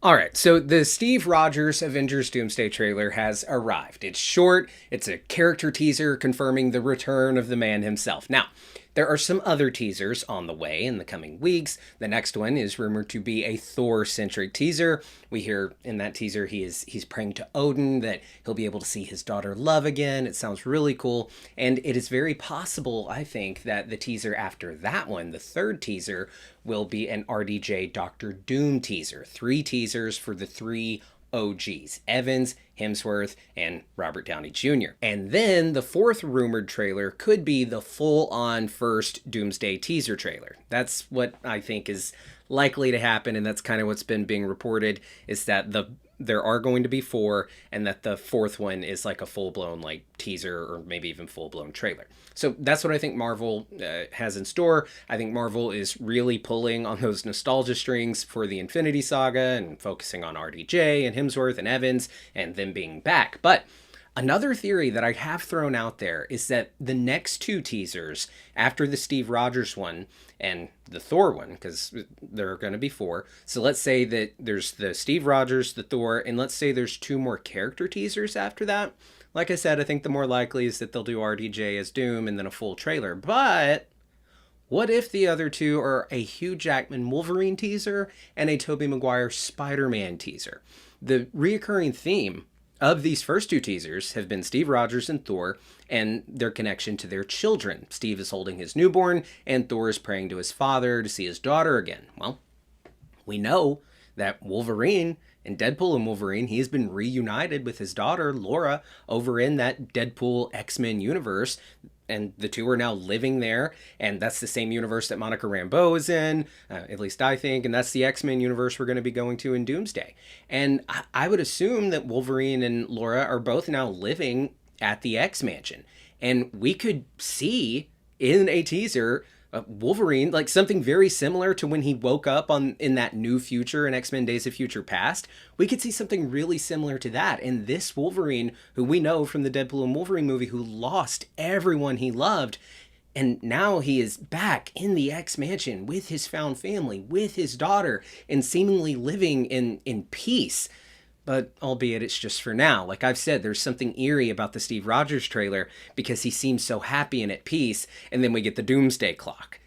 All right, so the Steve Rogers Avengers Doomsday trailer has arrived. It's short, it's a character teaser confirming the return of the man himself. Now, there are some other teasers on the way in the coming weeks. The next one is rumored to be a Thor-centric teaser. We hear in that teaser he's praying to Odin that he'll be able to see his daughter Love again. It sounds really cool, and it is very possible, I think, that the teaser after that one, the third teaser, will be an RDJ Doctor Doom teaser. 3 teasers for the 3 OGs: Evans, Hemsworth, and Robert Downey Jr. And then the 4th rumored trailer could be the full-on first Doomsday teaser trailer. That's what I think is likely to happen, and that's kind of what's been being reported, is that there are going to be 4, and that the 4th one is like a full-blown like teaser or maybe even full-blown trailer. So that's what I think Marvel has in store. I think Marvel is really pulling on those nostalgia strings for the Infinity Saga and focusing on RDJ and Hemsworth and Evans and them being back. But another theory that I have thrown out there is that the next 2 teasers, after the Steve Rogers one and the Thor one, because there are going to be 4. So let's say that there's the Steve Rogers, the Thor, and let's say there's 2 more character teasers after that. Like I said, I think the more likely is that they'll do RDJ as Doom and then a full trailer. But what if the other 2 are a Hugh Jackman Wolverine teaser and a Tobey Maguire Spider-Man teaser? The reoccurring theme of these first 2 teasers have been Steve Rogers and Thor and their connection to their children. Steve is holding his newborn, and Thor is praying to his father to see his daughter again. Well, we know that Wolverine in Deadpool and Wolverine, he's been reunited with his daughter, Laura, over in that Deadpool X-Men universe. And the 2 are now living there, and that's the same universe that Monica Rambeau is in, at least I think, and that's the X-Men universe we're going to be going to in Doomsday. And I would assume that Wolverine and Laura are both now living at the X-Mansion, and we could see in a teaser Wolverine, like something very similar to when he woke up in that new future in X-Men Days of Future Past. We could see something really similar to that. And this Wolverine, who we know from the Deadpool and Wolverine movie, who lost everyone he loved, and now he is back in the X-Mansion with his found family, with his daughter, and seemingly living in peace. But albeit it's just for now. Like I've said, there's something eerie about the Steve Rogers trailer because he seems so happy and at peace, and then we get the Doomsday Clock.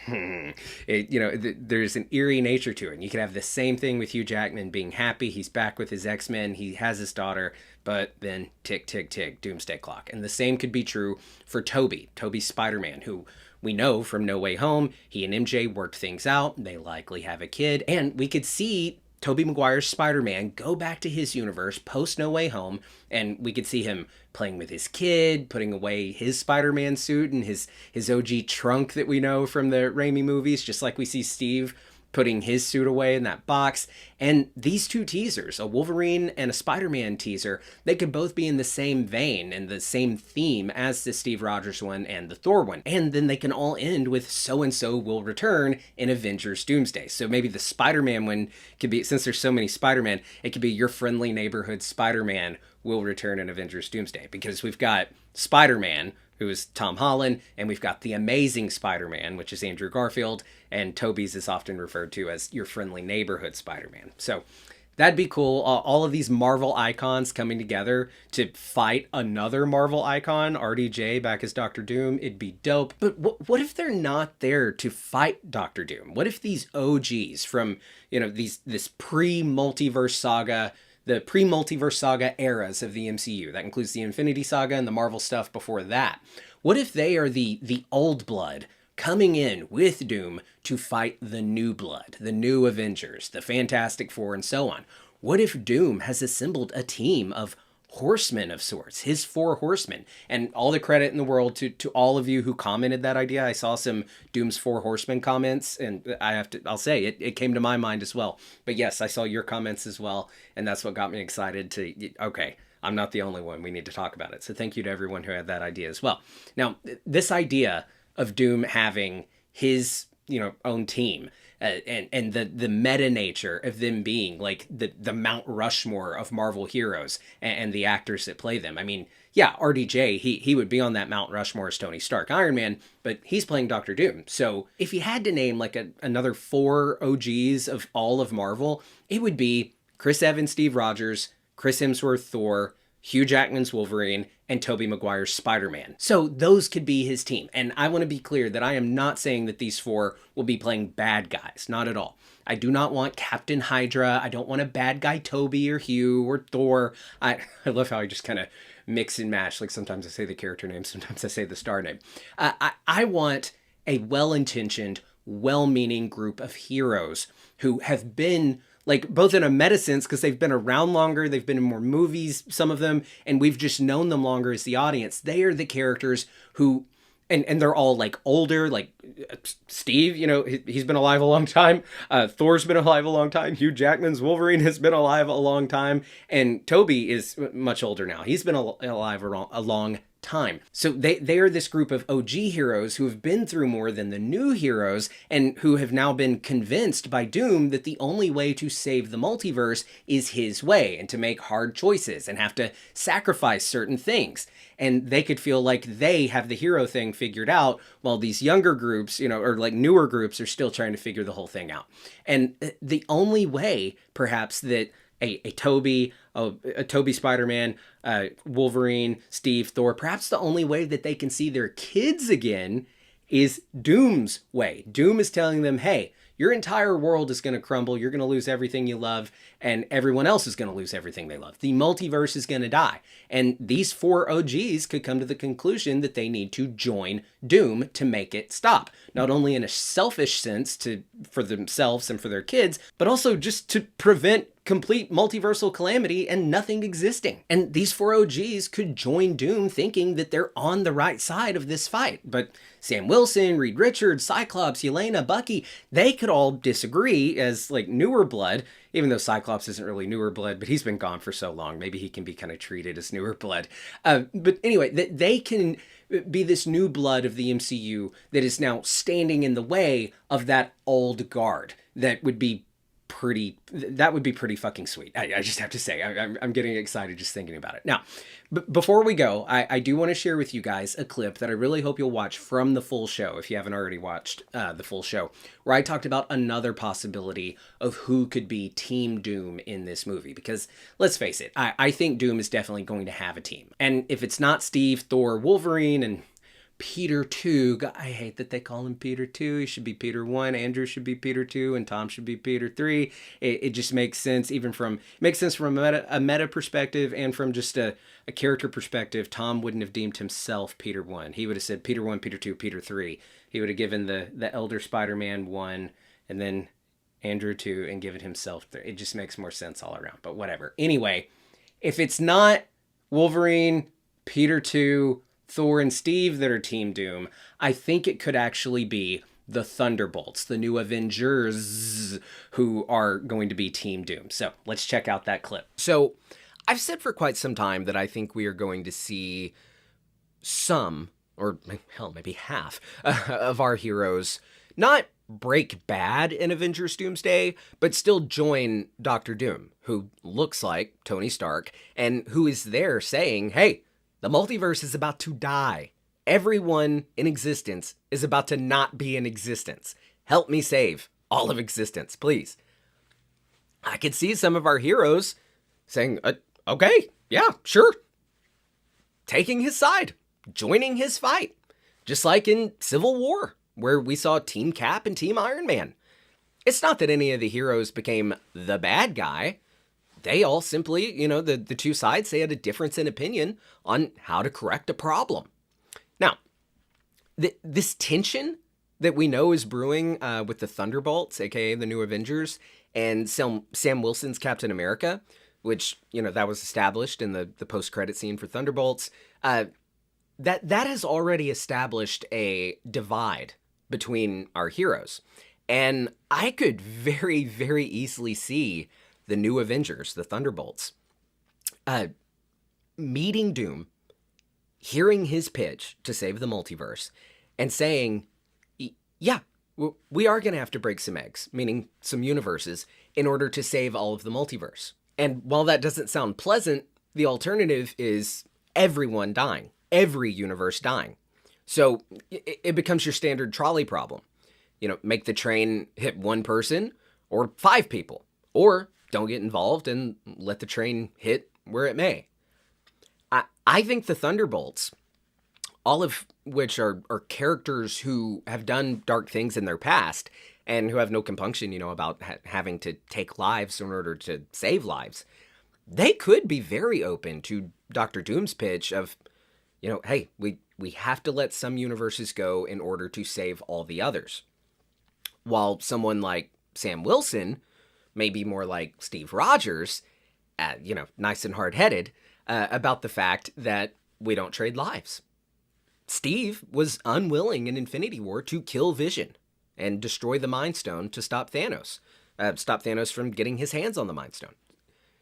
There's an eerie nature to it. And you could have the same thing with Hugh Jackman being happy. He's back with his X-Men. He has his daughter. But then tick, tick, tick, Doomsday Clock. And the same could be true for Tobey's Spider-Man, who we know from No Way Home, he and MJ worked things out. They likely have a kid. And we could see Tobey Maguire's Spider-Man go back to his universe post No Way Home, and we could see him playing with his kid, putting away his Spider-Man suit and his OG trunk that we know from the Raimi movies, just like we see Steve putting his suit away in that box. And these 2 teasers, a Wolverine and a Spider-Man teaser, they could both be in the same vein and the same theme as the Steve Rogers one and the Thor one. And then they can all end with so-and-so will return in Avengers Doomsday. So maybe the Spider-Man one could be, since there's so many Spider-Man, it could be your friendly neighborhood Spider-Man will return in Avengers Doomsday. Because we've got Spider-Man, who is Tom Holland, and we've got the Amazing Spider-Man, which is Andrew Garfield, and Tobey's is often referred to as your friendly neighborhood Spider-Man. So that'd be cool. All of these Marvel icons coming together to fight another Marvel icon, RDJ back as Doctor Doom, it'd be dope. But what if they're not there to fight Doctor Doom? What if these OGs from, this pre-multiverse saga, the pre-multiverse saga eras of the MCU. That includes the Infinity Saga and the Marvel stuff before that. What if they are the old blood coming in with Doom to fight the new blood, the new Avengers, the Fantastic Four, and so on? What if Doom has assembled a team of horsemen of sorts, his 4 horsemen? And all the credit in the world to all of you who commented that idea. I saw some Doom's 4 horsemen comments, and I'll say it came to my mind as well. But yes, I saw your comments as well, and that's what got me excited to, okay, I'm not the only one. We need to talk about it. So thank you to everyone who had that idea as well. Now, this idea of Doom having his own team, and the meta nature of them being like the Mount Rushmore of Marvel heroes and the actors that play them. I mean, yeah, RDJ, he would be on that Mount Rushmore as Tony Stark, Iron Man, but he's playing Doctor Doom. So if you had to name like another 4 OGs of all of Marvel, it would be Chris Evans, Steve Rogers, Chris Hemsworth, Thor, Hugh Jackman's Wolverine, and Tobey Maguire's Spider-Man. So those could be his team. And I want to be clear that I am not saying that these 4 will be playing bad guys. Not at all. I do not want Captain Hydra. I don't want a bad guy Tobey or Hugh or Thor. I love how I just kind of mix and match. Like sometimes I say the character name, sometimes I say the star name. I want a well-intentioned, well-meaning group of heroes who have been like both in a meta sense because they've been around longer, they've been in more movies, some of them, and we've just known them longer as the audience. They are the characters who, and they're all like older, like Steve, you know, he's been alive a long time. Thor's been alive a long time. Hugh Jackman's Wolverine has been alive a long time. And Tobey is much older now. He's been alive a long time. So they are this group of OG heroes who have been through more than the new heroes and who have now been convinced by Doom that the only way to save the multiverse is his way and to make hard choices and have to sacrifice certain things. And they could feel like they have the hero thing figured out while these younger groups, you know, or like newer groups are still trying to figure the whole thing out. And the only way perhaps that a Tobey Spider-Man, Wolverine, Steve, Thor, perhaps the only way that they can see their kids again is Doom's way. Doom is telling them, hey, your entire world is going to crumble. You're going to lose everything you love, and everyone else is going to lose everything they love. The multiverse is going to die. And these 4 OGs could come to the conclusion that they need to join Doom to make it stop. Not only in a selfish sense for themselves and for their kids, but also just to prevent complete multiversal calamity and nothing existing. And these 4 OGs could join Doom thinking that they're on the right side of this fight. But Sam Wilson, Reed Richards, Cyclops, Yelena, Bucky, they could all disagree as like newer blood, even though Cyclops isn't really newer blood, but he's been gone for so long. Maybe he can be kind of treated as newer blood. But anyway, they can be this new blood of the MCU that is now standing in the way of that old guard. That would be pretty fucking sweet. I just have to say, I'm getting excited just thinking about it. Now, before we go, I do want to share with you guys a clip that I really hope you'll watch from the full show, if you haven't already watched the full show, where I talked about another possibility of who could be Team Doom in this movie. Because, let's face it, I think Doom is definitely going to have a team. And if it's not Steve, Thor, Wolverine, and Peter 2, I hate that they call him Peter 2. He should be Peter 1. Andrew should be Peter 2, and Tom should be Peter 3. It just makes sense, makes sense from a meta perspective and from just a character perspective. Tom wouldn't have deemed himself Peter 1. He would have said Peter 1, Peter 2, Peter 3. He would have given the elder Spider-Man 1, and then Andrew 2, and given himself 3. It just makes more sense all around, but whatever. Anyway, if it's not Wolverine, Peter 2, Thor, and Steve that are Team Doom, I think it could actually be the Thunderbolts, the new Avengers, who are going to be Team Doom. So let's check out that clip. So I've said for quite some time that I think we are going to see some, or hell, maybe half of our heroes not break bad in Avengers Doomsday, but still join Doctor Doom, who looks like Tony Stark, and who is there saying, hey, the multiverse is about to die. Everyone in existence is about to not be in existence. Help me save all of existence, please. I could see some of our heroes saying, okay, yeah, sure. Taking his side, joining his fight. Just like in Civil War, where we saw Team Cap and Team Iron Man. It's not that any of the heroes became the bad guy. They all simply, the two sides, they had a difference in opinion on how to correct a problem. Now, this tension that we know is brewing with the Thunderbolts, aka the new Avengers, and Sam Wilson's Captain America, which, that was established in the post-credit scene for Thunderbolts, that has already established a divide between our heroes. And I could very, very easily see the new Avengers, the Thunderbolts, meeting Doom, hearing his pitch to save the multiverse, and saying, yeah, We are going to have to break some eggs, meaning some universes, in order to save all of the multiverse. And while that doesn't sound pleasant, the alternative is everyone dying, every universe dying. So it becomes your standard trolley problem. Make the train hit one person or 5 people, or don't get involved and let the train hit where it may. I think the Thunderbolts, all of which are characters who have done dark things in their past and who have no compunction, about having to take lives in order to save lives, they could be very open to Dr. Doom's pitch of, hey, we have to let some universes go in order to save all the others. While someone like Sam Wilson may be more like Steve Rogers, nice and hard-headed, about the fact that we don't trade lives. Steve was unwilling in Infinity War to kill Vision and destroy the Mind Stone to stop Thanos from getting his hands on the Mind Stone.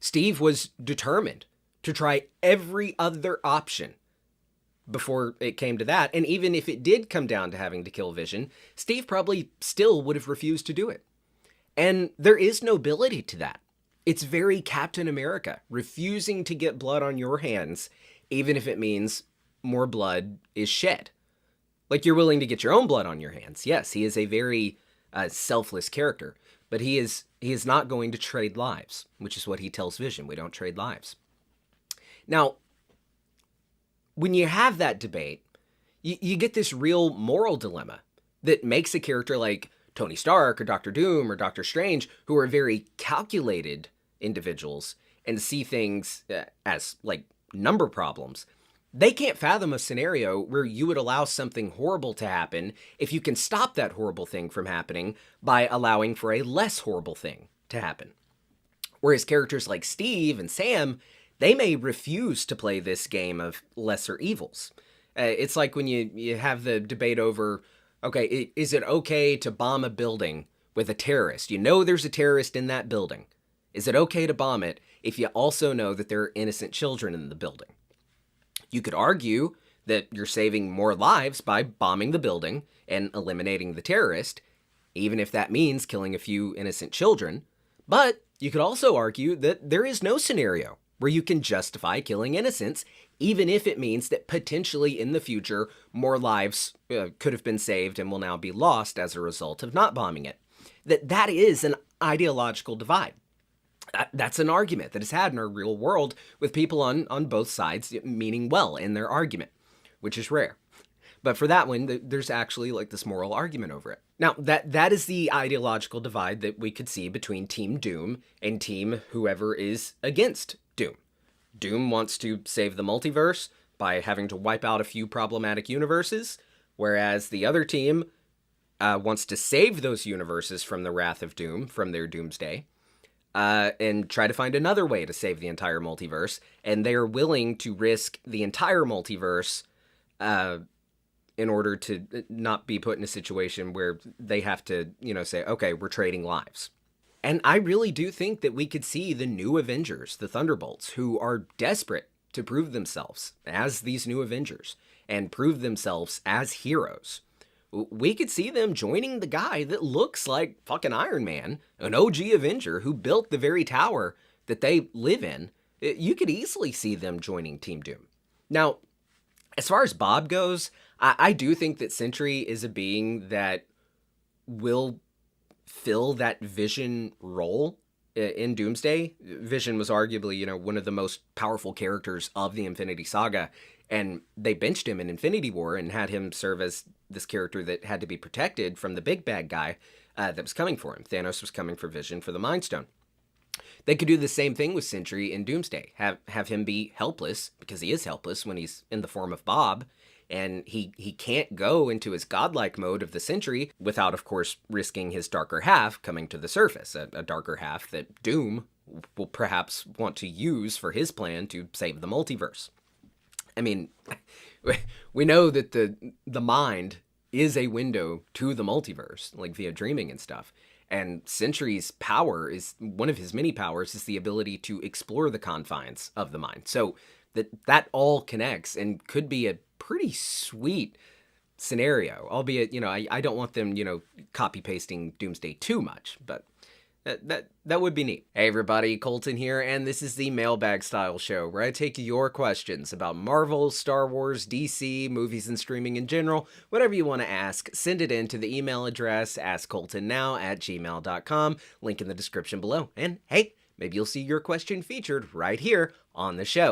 Steve was determined to try every other option before it came to that, and even if it did come down to having to kill Vision, Steve probably still would have refused to do it. And there is nobility to that. It's very Captain America, refusing to get blood on your hands, even if it means more blood is shed. Like, you're willing to get your own blood on your hands. Yes, he is a very selfless character, but he is not going to trade lives, which is what he tells Vision. We don't trade lives. Now, when you have that debate, you get this real moral dilemma that makes a character like Tony Stark or Doctor Doom or Doctor Strange, who are very calculated individuals and see things as like number problems. They can't fathom a scenario where you would allow something horrible to happen if you can stop that horrible thing from happening by allowing for a less horrible thing to happen. Whereas characters like Steve and Sam, they may refuse to play this game of lesser evils. It's like when you have the debate over, okay, is it okay to bomb a building with a terrorist? You know there's a terrorist in that building. Is it okay to bomb it if you also know that there are innocent children in the building? You could argue that you're saving more lives by bombing the building and eliminating the terrorist, even if that means killing a few innocent children. But you could also argue that there is no scenario where you can justify killing innocents, even if it means that potentially in the future, more lives could have been saved and will now be lost as a result of not bombing it. That is an ideological divide. That's an argument that is had in our real world with people on both sides meaning well in their argument, which is rare. But for that one, there's actually like this moral argument over it. Now, that is the ideological divide that we could see between Team Doom and Team whoever is against Doom. Doom wants to save the multiverse by having to wipe out a few problematic universes, whereas the other team wants to save those universes from the wrath of Doom, from their doomsday, and try to find another way to save the entire multiverse, and they are willing to risk the entire multiverse in order to not be put in a situation where they have to, say, okay, we're trading lives. And I really do think that we could see the new Avengers, the Thunderbolts, who are desperate to prove themselves as these new Avengers and prove themselves as heroes. We could see them joining the guy that looks like fucking Iron Man, an OG Avenger who built the very tower that they live in. You could easily see them joining Team Doom. Now, as far as Bob goes, I do think that Sentry is a being that will fill that Vision role in Doomsday. Vision was arguably, one of the most powerful characters of the Infinity Saga, and they benched him in Infinity War and had him serve as this character that had to be protected from the big bad guy that was coming for him. Thanos was coming for Vision for the Mind Stone. They could do the same thing with Sentry in Doomsday. Have him be helpless, because he is helpless when he's in the form of Bob, and he can't go into his godlike mode of the Sentry without, of course, risking his darker half coming to the surface, a darker half that Doom will perhaps want to use for his plan to save the multiverse. I mean, we know that the mind is a window to the multiverse, like via dreaming and stuff. And Sentry's power is, one of his many powers is the ability to explore the confines of the mind. So that all connects and could be a pretty sweet scenario. Albeit, I don't want them, copy pasting Doomsday too much, but that would be neat. Hey everybody, Colton here, and this is the Mailbag Style Show, where I take your questions about Marvel, Star Wars, DC, movies and streaming in general. Whatever you want to ask, send it in to the email address askcoltonnow@gmail.com, link in the description below. And hey, maybe you'll see your question featured right here on the show.